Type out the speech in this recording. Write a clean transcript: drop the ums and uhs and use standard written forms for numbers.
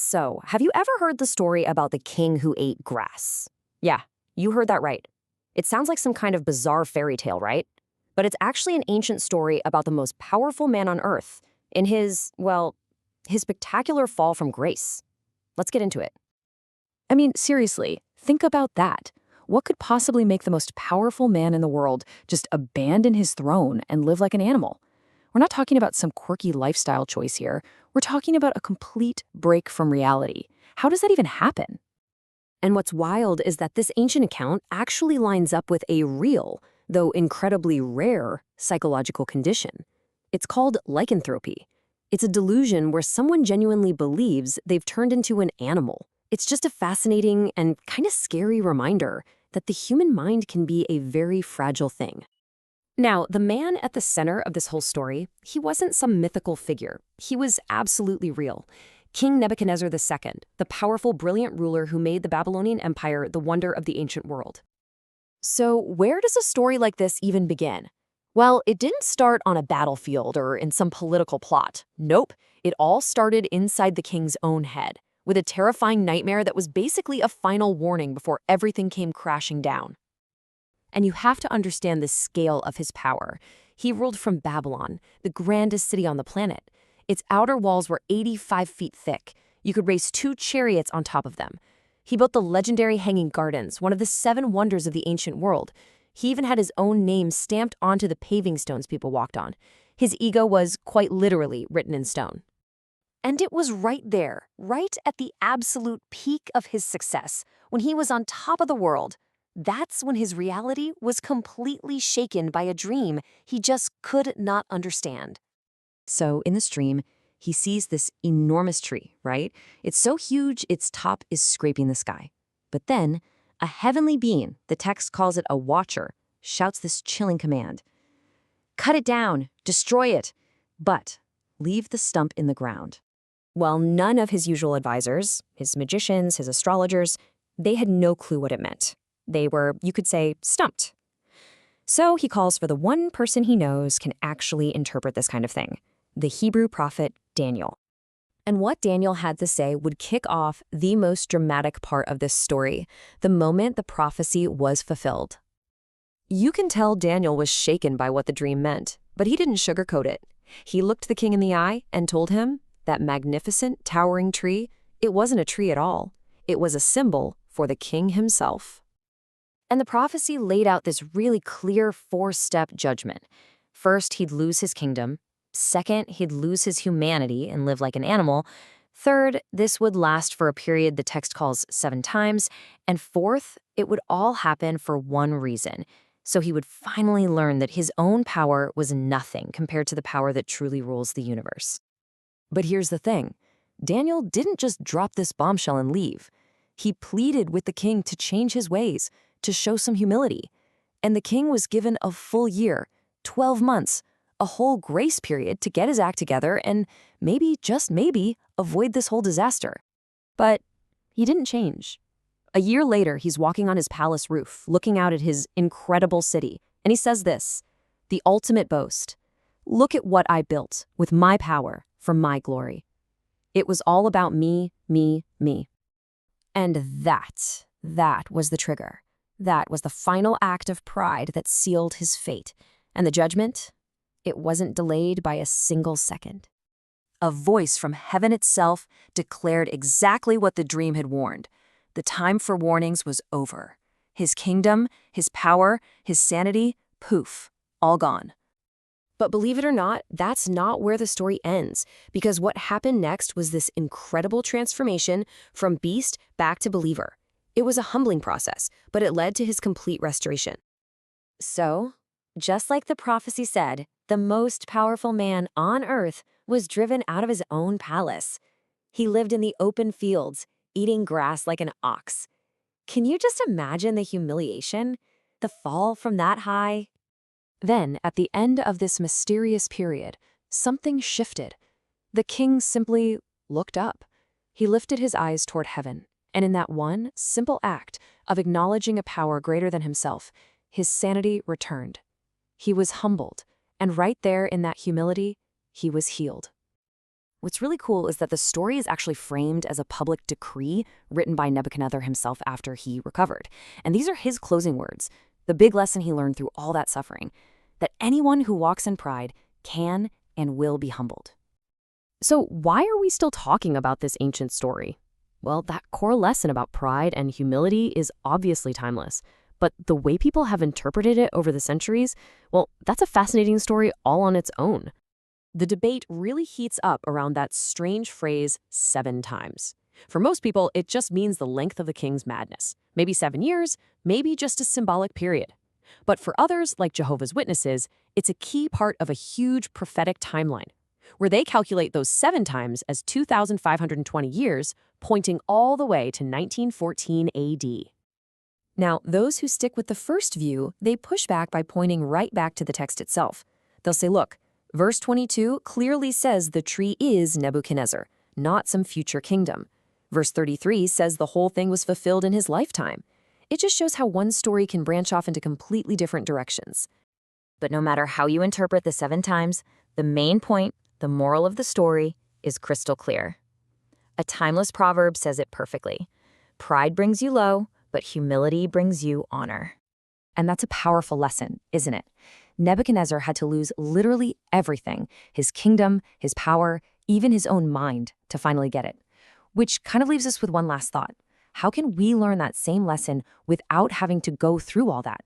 So, have you ever heard the story about the king who ate grass? Yeah, you heard that right. It sounds like some kind of bizarre fairy tale, right? But it's actually an ancient story about the most powerful man on earth in his spectacular fall from grace. Let's get into it. I mean, seriously, think about that. What could possibly make the most powerful man in the world just abandon his throne and live like an animal? We're not talking about some quirky lifestyle choice here. We're talking about a complete break from reality. How does that even happen? And what's wild is that this ancient account actually lines up with a real, though incredibly rare, psychological condition. It's called lycanthropy. It's a delusion where someone genuinely believes they've turned into an animal. It's just a fascinating and kind of scary reminder that the human mind can be a very fragile thing. Now, the man at the center of this whole story, he wasn't some mythical figure. He was absolutely real. King Nebuchadnezzar II, the powerful, brilliant ruler who made the Babylonian Empire the wonder of the ancient world. So, where does a story like this even begin? Well, it didn't start on a battlefield or in some political plot. Nope, it all started inside the king's own head, with a terrifying nightmare that was basically a final warning before everything came crashing down. And you have to understand the scale of his power. He ruled from Babylon, the grandest city on the planet. Its outer walls were 85 feet thick. You could race 2 chariots on top of them. He built the legendary Hanging Gardens, one of the 7 wonders of the ancient world. He even had his own name stamped onto the paving stones people walked on. His ego was quite literally written in stone. And it was right there, right at the absolute peak of his success, when he was on top of the world. That's when his reality was completely shaken by a dream he just could not understand. So in this dream, he sees this enormous tree, right? It's so huge, its top is scraping the sky. But then, a heavenly being, the text calls it a watcher, shouts this chilling command. Cut it down, destroy it, but leave the stump in the ground. Well, none of his usual advisors, his magicians, his astrologers, they had no clue what it meant. They were, you could say, stumped. So he calls for the one person he knows can actually interpret this kind of thing, the Hebrew prophet Daniel. And what Daniel had to say would kick off the most dramatic part of this story, the moment the prophecy was fulfilled. You can tell Daniel was shaken by what the dream meant, but he didn't sugarcoat it. He looked the king in the eye and told him that magnificent, towering tree, it wasn't a tree at all. It was a symbol for the king himself. And the prophecy laid out this really clear 4-step judgment. First, he'd lose his kingdom. Second, he'd lose his humanity and live like an animal. Third, this would last for a period the text calls 7 times. And fourth, it would all happen for one reason. So he would finally learn that his own power was nothing compared to the power that truly rules the universe. But here's the thing. Daniel didn't just drop this bombshell and leave. He pleaded with the king to change his ways, to show some humility. And the king was given a full year, 12 months, a whole grace period to get his act together and maybe, just maybe, avoid this whole disaster. But he didn't change. A year later, he's walking on his palace roof, looking out at his incredible city, and he says this, the ultimate boast. Look at what I built with my power for my glory. It was all about me, me, me. And that was the trigger. That was the final act of pride that sealed his fate. And the judgment? It wasn't delayed by a single second. A voice from heaven itself declared exactly what the dream had warned. The time for warnings was over. His kingdom, his power, his sanity, poof, all gone. But believe it or not, that's not where the story ends, because what happened next was this incredible transformation from beast back to believer. It was a humbling process, but it led to his complete restoration. So, just like the prophecy said, the most powerful man on earth was driven out of his own palace. He lived in the open fields, eating grass like an ox. Can you just imagine the humiliation? The fall from that high? Then, at the end of this mysterious period, something shifted. The king simply looked up. He lifted his eyes toward heaven, and in that one simple act of acknowledging a power greater than himself, his sanity returned. He was humbled, and right there in that humility, he was healed. What's really cool is that the story is actually framed as a public decree written by Nebuchadnezzar himself after he recovered. And these are his closing words, the big lesson he learned through all that suffering, that anyone who walks in pride can and will be humbled. So why are we still talking about this ancient story? Well, that core lesson about pride and humility is obviously timeless. But the way people have interpreted it over the centuries, well, that's a fascinating story all on its own. The debate really heats up around that strange phrase, 7 times. For most people, it just means the length of the king's madness. Maybe 7 years, maybe just a symbolic period. But for others, like Jehovah's Witnesses, it's a key part of a huge prophetic timeline, where they calculate those 7 times as 2,520 years, pointing all the way to 1914 AD. Now, those who stick with the first view, they push back by pointing right back to the text itself. They'll say, look, verse 22 clearly says the tree is Nebuchadnezzar, not some future kingdom. Verse 33 says the whole thing was fulfilled in his lifetime. It just shows how one story can branch off into completely different directions. But no matter how you interpret the 7 times, the main point, the moral of the story, is crystal clear. A timeless proverb says it perfectly. Pride brings you low, but humility brings you honor. And that's a powerful lesson, isn't it? Nebuchadnezzar had to lose literally everything, his kingdom, his power, even his own mind, to finally get it. Which kind of leaves us with one last thought. How can we learn that same lesson without having to go through all that?